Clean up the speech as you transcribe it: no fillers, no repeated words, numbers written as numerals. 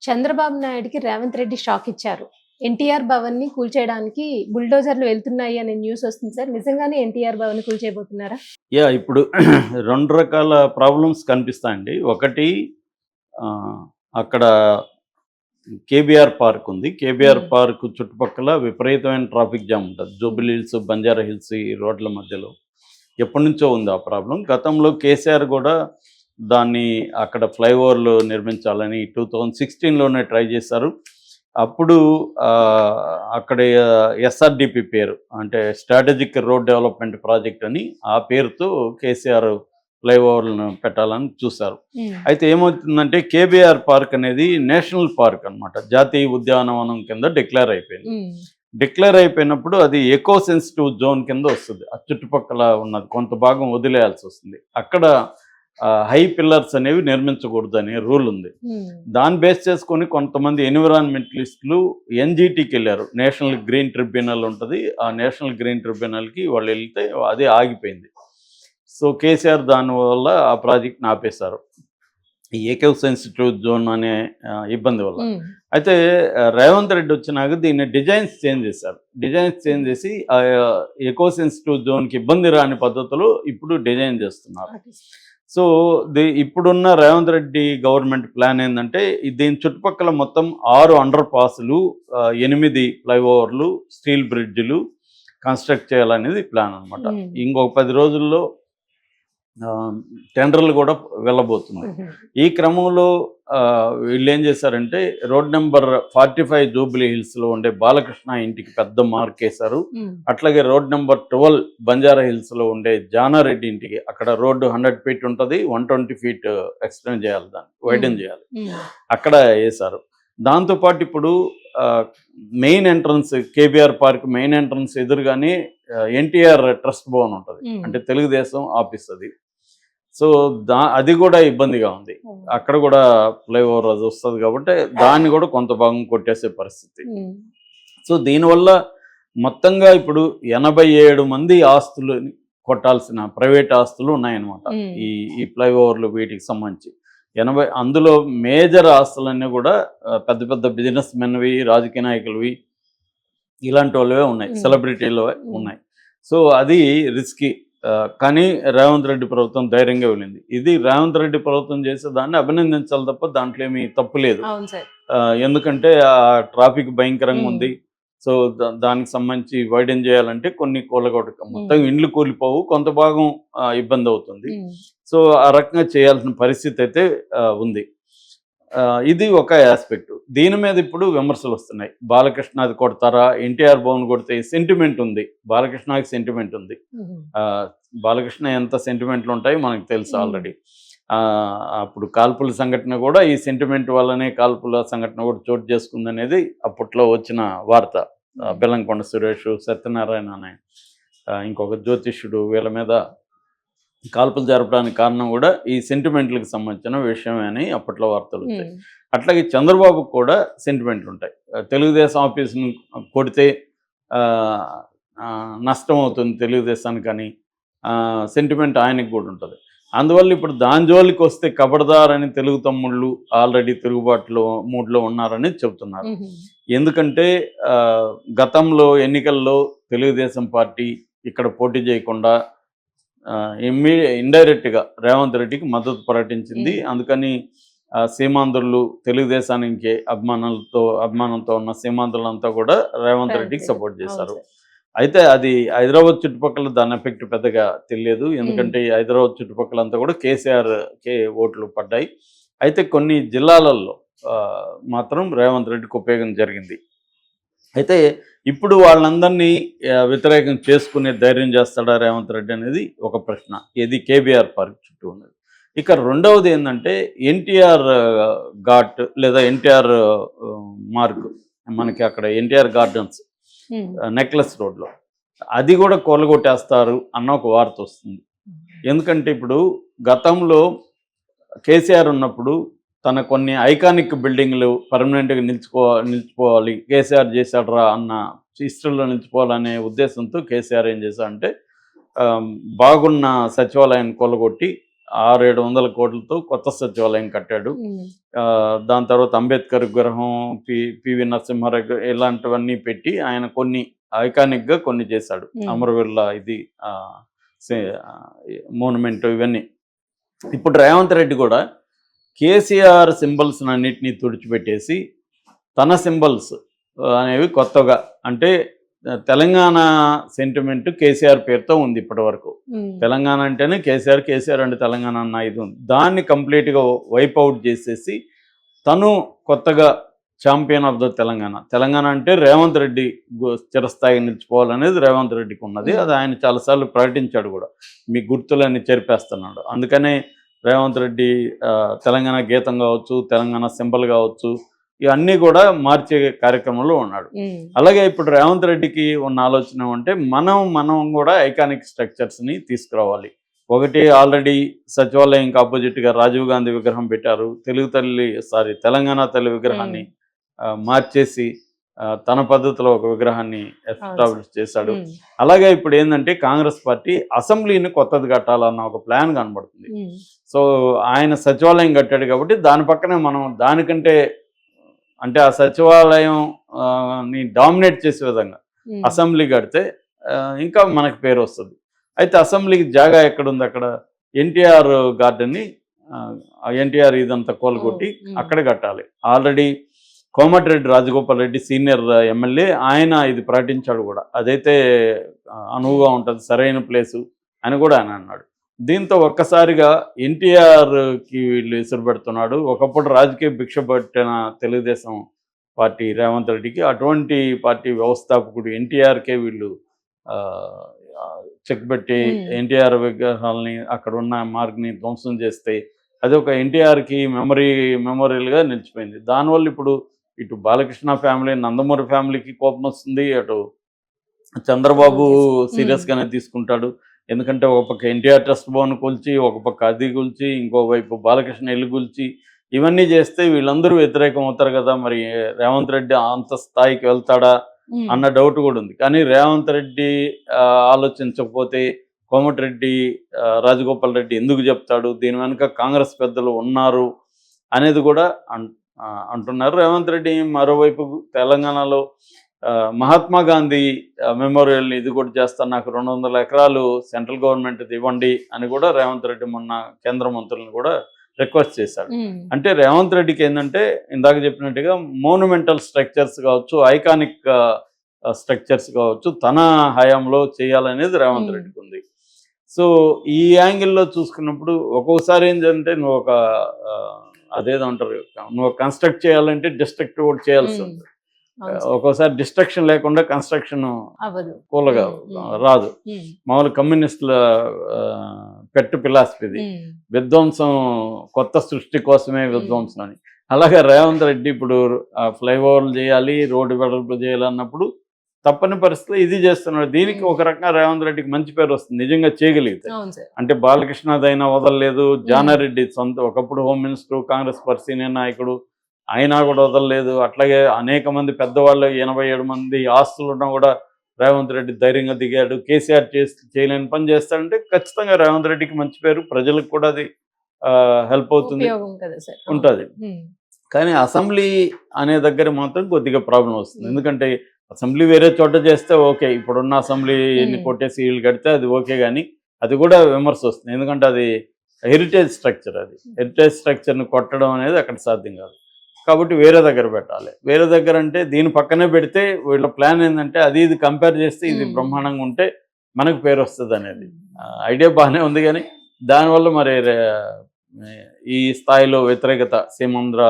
చంద్రబాబు నాయుడుకి రేవంత్ రెడ్డి షాక్ ఇచ్చారు. ఎన్టీఆర్ భవన్‌ని కూల్చేయడానికి బుల్డోజర్‌లు వెళ్తున్నాయి అనే న్యూస్ వస్తుంది సార్. నిజంగానే ఎన్టీఆర్ భవన్‌ని కూల్చేయబోతున్నారా? ఇప్పుడు 2 రకాల ప్రాబ్లమ్స్ కనిపిస్తాయండి. ఒకటి ఆహ్, అక్కడ కేబీఆర్ పార్క్ ఉంది. కేబీఆర్ హ్మ్. పార్క్ చుట్టుపక్కల విపరీతమైన ట్రాఫిక్ జామ్ ఉంటది. జూబిలీ హిల్స్, బంజారా హిల్స్ ఈ రోడ్ల మధ్యలో. ఎప్పటినుంచో ఉంది ఆ ప్రాబ్లమ్. గతంలో కేసీఆర్ గూడా దాన్ని అక్కడ ఫ్లైఓవర్‌లు నిర్మించాలని 2016లోనే ట్రై చేశారు. అప్పుడు అక్కడ ఎస్ఆర్‌డిపి పేరు అంటే స్ట్రాటజిక్ రోడ్ డెవలప్‌మెంట్ ప్రాజెక్ట్ అని ఆ పేరుతో కేసీఆర్ ఫ్లైఓవర్‌లను పెట్టాలని చూశారు. హ్మ్. అయితే ఏమవుతుందంటే కేబీఆర్ పార్క్ అనేది నేషనల్ పార్క్ అన్నమాట. జాతీయ ఉద్యానవనం కింద డిక్లేర్ అయిపోయింది. హ్మ్. డిక్లేర్ అయిపోయినప్పుడు అది ఎకో సెన్సిటివ్ జోన్ కింద వస్తుంది. ఆ చుట్టుపక్కల ఉన్నది కొంత భాగం వదిలేయాల్సి వస్తుంది. అక్కడ హై పిల్లర్స్ అనేవి నిర్మించకూడదు అనే రూల్ ఉంది. హ్మ్. దాన్ని బేస్ చేసుకొని కొంతమంది ఎన్విరాన్మెంటలిస్టులు ఎన్జిటికి వెళ్ళారు. నేషనల్ గ్రీన్ ట్రిబ్యునల్ ఉంటుంది. ఆ నేషనల్ గ్రీన్ ట్రిబ్యునల్కి వాళ్ళు వెళ్తే అదే ఆగిపోయింది. సో కేసీఆర్ దానివల్ల ఆ ప్రాజెక్ట్ని ఆపేశారు. ఈ ఎకో సెన్సిటివ్ జోన్ అనే ఇబ్బంది వల్ల. హ్మ్. అయితే రేవంత్ రెడ్డి వచ్చినాక దీన్ని డిజైన్స్ చేంజ్ చేశారు. డిజైన్స్ చేంజ్ చేసి ఎకో సెన్సిటివ్ జోన్కి ఇబ్బంది రాని పద్ధతిలో ఇప్పుడు డిజైన్ చేస్తున్నారు. సో ఇప్పుడున్న రేవంత్ రెడ్డి గవర్నమెంట్ ప్లాన్ ఏంటంటే దీని చుట్టుపక్కల మొత్తం 6 అండర్ పాస్లు, 8 ఫ్లైఓవర్లు, స్టీల్ బ్రిడ్జ్లు కన్స్ట్రక్ట్ చేయాలనేది ప్లాన్ అనమాట. హ్మ్. ఇంకొక 10 రోజుల్లో టెండర్లు కూడా వెళ్ళబోతుంది. హుహు. ఈ క్రమంలో వీళ్ళు ఏం చేశారంటే రోడ్ నెంబర్ 45 జూబ్లీ హిల్స్లో ఉండే బాలకృష్ణ ఇంటికి పెద్ద మార్క్ వేశారు. హ్మ్. అట్లాగే రోడ్ నెంబర్ 12 బంజారా హిల్స్లో ఉండే జానారెడ్డి ఇంటికి అక్కడ రోడ్డు 100 ఫీట్ ఉంటుంది, 120 ఫీట్ ఎక్స్టెండ్ చేయాలి, దాన్ని వైడెన్ చేయాలి, హ్మ్. అక్కడ వేశారు. దాంతోపాటు ఇప్పుడు main entrance KBR park main entrance ఎదురుగానే ఎన్టీఆర్ ట్రస్ట్ భవన్ ఉంటుంది. హ్మ్. అంటే తెలుగుదేశం ఆఫీస్ అది. సో అది కూడా ఇబ్బందిగా ఉంది. హ్మ్. అక్కడ కూడా ఫ్లైఓవర్ అది వస్తుంది కాబట్టి దాన్ని కూడా కొంత భాగం కొట్టేసే పరిస్థితి. హ్మ్. సో దీనివల్ల మొత్తంగా ఇప్పుడు 87 మంది ఆస్తులు కొట్టాల్సిన ప్రైవేట్ ఆస్తులు ఉన్నాయన్నమాట. హ్మ్. ఈ ఈ ఫ్లైఓవర్లు వీటికి సంబంధించి 80, అందులో మేజర్ ఆస్తులన్నీ కూడా పెద్ద పెద్ద బిజినెస్ మెన్వి, రాజకీయ నాయకులవి, ఇలాంటి వాళ్ళవే ఉన్నాయి, హ్మ్. సెలబ్రిటీలు హ్మ్. ఉన్నాయి. సో అది రిస్కీ. కానీ రేవంత్ రెడ్డి ప్రభుత్వం ధైర్యంగా వెళ్ళింది. ఇది రేవంత్ రెడ్డి ప్రభుత్వం చేసే దాన్ని అభినందించాలి తప్ప దాంట్లో ఏమీ తప్పు లేదు. అవును సార్. ఎందుకంటే ట్రాఫిక్ భయంకరంగా హ్మ్. ఉంది. సో దానికి సంబంధించి వైడెన్ చేయాలంటే కొన్ని కూలగొట్టక మొత్తం హ్మ్. ఇండ్లు కూలిపోవు, కొంత భాగం ఇబ్బంది అవుతుంది. హ్మ్. సో ఆ రకంగా చేయాల్సిన పరిస్థితి అయితే ఉంది. ఇది ఒక ఆస్పెక్ట్. దీని మీద ఇప్పుడు విమర్శలు వస్తున్నాయి. బాలకృష్ణ అది కొడతారా? ఎన్టీఆర్ భవన్ కొడితే సెంటిమెంట్ ఉంది. బాలకృష్ణకి సెంటిమెంట్ ఉంది. హుహు. బాలకృష్ణ ఎంత సెంటిమెంట్లు ఉంటాయో మనకు తెలుసు హ్మ్. ఆల్రెడీ. అప్పుడు కాల్పుల సంఘటన కూడా ఈ సెంటిమెంట్ వల్లనే కాల్పుల సంఘటన కూడా చోటు చేసుకుందనేది అప్పట్లో వచ్చిన వార్త. బెల్లంకొండ సురేష్, సత్యనారాయణ అనే ఇంకొక జ్యోతిష్యుడు వీళ్ళ మీద కాల్పులు జరపడానికి కారణం కూడా ఈ సెంటిమెంట్లకు సంబంధించిన విషయమే అని అప్పట్లో వార్తలు వచ్చాయి. హ్మ్. అట్లాగే చంద్రబాబుకు కూడా సెంటిమెంట్లు ఉంటాయి. తెలుగుదేశం ఆఫీస్‌ని కొడితే నష్టం అవుతుంది తెలుగుదేశానికని సెంటిమెంట్ ఆయనకి కూడా ఉంటుంది. అందువల్ల ఇప్పుడు దాని జోలికి వస్తే కబడ్దార్ అని తెలుగు తమ్ముళ్ళు ఆల్రెడీ తిరుగుబాటులో మూడ్లో ఉన్నారని చెబుతున్నారు. హుహు. ఎందుకంటే గతంలో ఎన్నికల్లో తెలుగుదేశం పార్టీ ఇక్కడ పోటీ చేయకుండా ఇండైరెక్ట్గా రేవంత్ రెడ్డికి మద్దతు ప్రకటించింది. హ్మ్. అందుకని సీమాంధ్రులు తెలుగుదేశానికి అభిమానంతో ఉన్న సీమాంధ్రులంతా కూడా రేవంత్ రెడ్డికి సపోర్ట్ అవును చేశారు. సార్. అయితే అది హైదరాబాద్ చుట్టుపక్కల దాని ఎఫెక్ట్ పెద్దగా తెలియదు. హ్మ్. ఎందుకంటే ఈ హైదరాబాద్ చుట్టుపక్కలంతా కూడా కేసీఆర్‌కే ఓట్లు పడ్డాయి. అయితే కొన్ని జిల్లాలలో మాత్రం రేవంత్ రెడ్డికి ఉపయోగం జరిగింది. అయితే ఇప్పుడు వాళ్ళందరినీ వ్యతిరేకం చేసుకునే ధైర్యం చేస్తాడా రేవంత్ రెడ్డి అనేది ఒక ప్రశ్న. ఇది కేబీఆర్ పార్క్ చుట్టూ ఉన్నది. ఇక రెండవది ఏందంటే ఎన్టీఆర్ ఘాట్ లేదా ఎన్టీఆర్ మార్గ్, మనకి అక్కడ ఎన్టీఆర్ గార్డెన్స్ హ్మ్. నెక్లెస్ రోడ్‌లో అది కూడా కూలగొట్టేస్తారు అన్న ఒక వార్త వస్తుంది. ఎందుకంటే ఇప్పుడు గతంలో కేసీఆర్ ఉన్నప్పుడు తన కొన్ని ఐకానిక్ బిల్డింగ్లు పర్మనెంట్‌గా నిలిచిపోవాలి, కేసీఆర్ చేశాడురా అన్న హిస్టరీలో నిలిచిపోవాలనే ఉద్దేశంతో కేసీఆర్ ఏం చేశాడంటే బాగున్న సచివాలయాన్ని కూలగొట్టి 600-700 కోట్లతో కొత్త సచివాలయం కట్టాడు. దాని తర్వాత అంబేద్కర్ విగ్రహం, పివి నరసింహారావు ఇలాంటివన్నీ పెట్టి ఆయన కొన్ని ఐకానిక్గా కొన్ని చేశాడు. అమరవీరుల ఇది మోనుమెంట్ ఇవన్నీ. ఇప్పుడు రేవంత్ రెడ్డి కూడా కేసీఆర్ సింబల్స్ అన్నిటినీ తుడిచిపెట్టేసి తన సింబల్స్ అనేవి కొత్తగా, అంటే తెలంగాణ సెంటిమెంట్ కేసీఆర్ పేరుతో ఉంది ఇప్పటి వరకు. తెలంగాణ అంటేనే కేసీఆర్ అంటే తెలంగాణ అన్న ఇది ఉంది. దాన్ని కంప్లీట్గా వైప్ అవుట్ చేసేసి తను కొత్తగా ఛాంపియన్ ఆఫ్ ద తెలంగాణ అంటే రేవంత్ రెడ్డి చిరస్థాయిగా నిలిచిపోవాలనేది రేవంత్ రెడ్డికి ఉన్నది. అది ఆయన చాలాసార్లు ప్రకటించాడు కూడా, మీ గుర్తులన్నీ చెరిపేస్తున్నాడు. అందుకనే రేవంత్ రెడ్డి తెలంగాణ గీతం కావచ్చు, తెలంగాణ సింబల్ కావచ్చు, ఇవన్నీ కూడా మార్చే కార్యక్రమంలో ఉన్నాడు. అలాగే ఇప్పుడు రేవంత్ రెడ్డికి ఉన్న ఆలోచన అంటే మనం కూడా ఐకానిక్ స్ట్రక్చర్స్ని తీసుకురావాలి. ఒకటి, ఆల్రెడీ సచివాలయంకి ఆపోజిట్గా రాజీవ్ గాంధీ విగ్రహం పెట్టారు. తెలంగాణ తల్లి విగ్రహాన్ని మార్చేసి తన పద్ధతిలో ఒక విగ్రహాన్ని ఎస్టాబ్లిష్ చేశాడు. అలాగే ఇప్పుడు ఏంటంటే కాంగ్రెస్ పార్టీ అసెంబ్లీని కొత్తది కట్టాలన్న ఒక ప్లాన్ కనబడుతుంది. సో ఆయన సచివాలయం కట్టాడు కాబట్టి దాని పక్కనే మనం దానికంటే అంటే ఆ సచివాలయం ని డామినేట్ చేసే విధంగా అసెంబ్లీ కడితే ఇంకా మనకు పేరు వస్తుంది. అయితే అసెంబ్లీకి జాగా ఎక్కడుంది? అక్కడ ఎన్టీఆర్ గార్డెన్ని ఎన్టీఆర్ ఇదంతా కోలుకొట్టి అక్కడ కట్టాలి. Already Komatireddy Rajagopal Reddy senior MLA ఆయన ఇది ప్రకటించాడు కూడా, అదైతే అనువుగా ఉంటుంది, సరైన ప్లేసు అని కూడా ఆయన అన్నాడు. దీంతో ఒక్కసారిగా ఎన్టీఆర్కి వీళ్ళు ఎసురు పెడుతున్నాడు. ఒకప్పుడు రాజకీయ భిక్ష పట్టిన తెలుగుదేశం పార్టీ రేవంత్ రెడ్డికి అటువంటి పార్టీ వ్యవస్థాపకుడు ఎన్టీఆర్కే వీళ్ళు చెక్ పెట్టి ఎన్టీఆర్ విగ్రహాలని అక్కడ ఉన్న మార్గ్ని ధ్వంసం చేస్తే అది ఒక ఎన్టీఆర్కి మెమోరియల్గా నిలిచిపోయింది. దానివల్ల ఇప్పుడు ఇటు బాలకృష్ణ ఫ్యామిలీ, నందమూరి ఫ్యామిలీకి కోపం వస్తుంది, అటు చంద్రబాబు సీరియస్గానే తీసుకుంటాడు. ఎందుకంటే ఒక పక్క ఎన్టీఆర్ ట్రస్ట్ భవన్ కూల్చి, ఒక పక్క అది కూల్చి, ఇంకోవైపు బాలకృష్ణ ఇల్లు కూల్చి, ఇవన్నీ చేస్తే వీళ్ళందరూ వ్యతిరేకం అవుతారు కదా. మరి రేవంత్ రెడ్డి అంత స్థాయికి వెళ్తాడా అన్న డౌట్ కూడా ఉంది. కానీ రేవంత్ రెడ్డి ఆలోచించకపోతే కోమటిరెడ్డి రాజగోపాల్ రెడ్డి ఎందుకు చెప్తాడు? దీని వెనుక కాంగ్రెస్ పెద్దలు ఉన్నారు అనేది కూడా అంటున్నారు. రేవంత్ రెడ్డి మరోవైపు తెలంగాణలో మహాత్మా గాంధీ మెమోరియల్ని ఇది కూడా చేస్తాను, నాకు 200 ఎకరాలు సెంట్రల్ గవర్నమెంట్ ఇవ్వండి అని కూడా రేవంత్ రెడ్డి మొన్న కేంద్ర మంత్రులను కూడా రిక్వెస్ట్ చేశాడు. అంటే రేవంత్ రెడ్డికి ఏంటంటే ఇందాక చెప్పినట్టుగా మోనుమెంటల్ స్ట్రక్చర్స్ కావచ్చు, ఐకానిక్ స్ట్రక్చర్స్ కావచ్చు, తన హయాంలో చేయాలనేది రేవంత్ రెడ్డికి ఉంది. సో ఈ యాంగిల్లో చూసుకున్నప్పుడు ఒక్కొక్కసారి ఏంటంటే నువ్వు ఒక అదేదో అంటారు, నువ్వు కన్స్ట్రక్ట్ చేయాలంటే డిస్ట్రక్ట్ కూడా చేయాల్సి ఉంది. ఒక్కోసారి డిస్ట్రక్షన్ లేకుండా కన్స్ట్రక్షన్ కూలగా రాదు. మామూలు కమ్యూనిస్టుల పెట్టు ఫిలాసఫీది, విధ్వంసం కొత్త సృష్టి కోసమే విధ్వంసం అని. అలాగే రేవంత్ రెడ్డి ఇప్పుడు ఫ్లైఓవర్లు చేయాలి, రోడ్డు వెడల్పు చేయాలన్నప్పుడు తప్పని పరిస్థితులు ఇది చేస్తున్నాడు. దీనికి ఒక రకంగా రేవంత్ రెడ్డికి మంచి పేరు వస్తుంది నిజంగా చేయగలిగితే. అంటే బాలకృష్ణదైనా వదలలేదు, జానారెడ్డి ఒకప్పుడు home minister, Congress party senior నాయకుడు, అయినా కూడా వదలలేదు. అట్లాగే అనేక మంది పెద్దవాళ్ళు 87 మంది ఆస్తులున్నా కూడా రేవంత్ రెడ్డి ధైర్యంగా దిగాడు. కేసీఆర్ చేయలేని పని చేస్తాడంటే ఖచ్చితంగా రేవంత్ రెడ్డికి మంచి పేరు, ప్రజలకు కూడా అది హెల్ప్ అవుతుంది, ఉంటుంది. కానీ అసెంబ్లీ అనే దగ్గర మాత్రం కొద్దిగా ప్రాబ్లం వస్తుంది. ఎందుకంటే అసెంబ్లీ వేరే చోట చేస్తే ఓకే, ఇప్పుడున్న అసెంబ్లీని కొట్టేసి వీళ్ళు కడితే అది ఓకే, కానీ అది కూడా విమర్శ వస్తుంది. ఎందుకంటే అది హెరిటేజ్ స్ట్రక్చర్, అది హెరిటేజ్ స్ట్రక్చర్ని కొట్టడం అనేది అక్కడ సాధ్యం కాదు. కాబట్టి వేరే దగ్గర పెట్టాలి. వేరే దగ్గర అంటే దీని పక్కనే పెడితే వీళ్ళ ప్లాన్ ఏంటంటే అది ఇది కంపేర్ చేస్తే ఇది బ్రహ్మాండంగా ఉంటే మనకు పేరు వస్తుంది అనేది ఐడియా బాగానే ఉంది. కానీ దానివల్ల మరి ఈ స్థాయిలో వ్యతిరేకత సీమాంధ్ర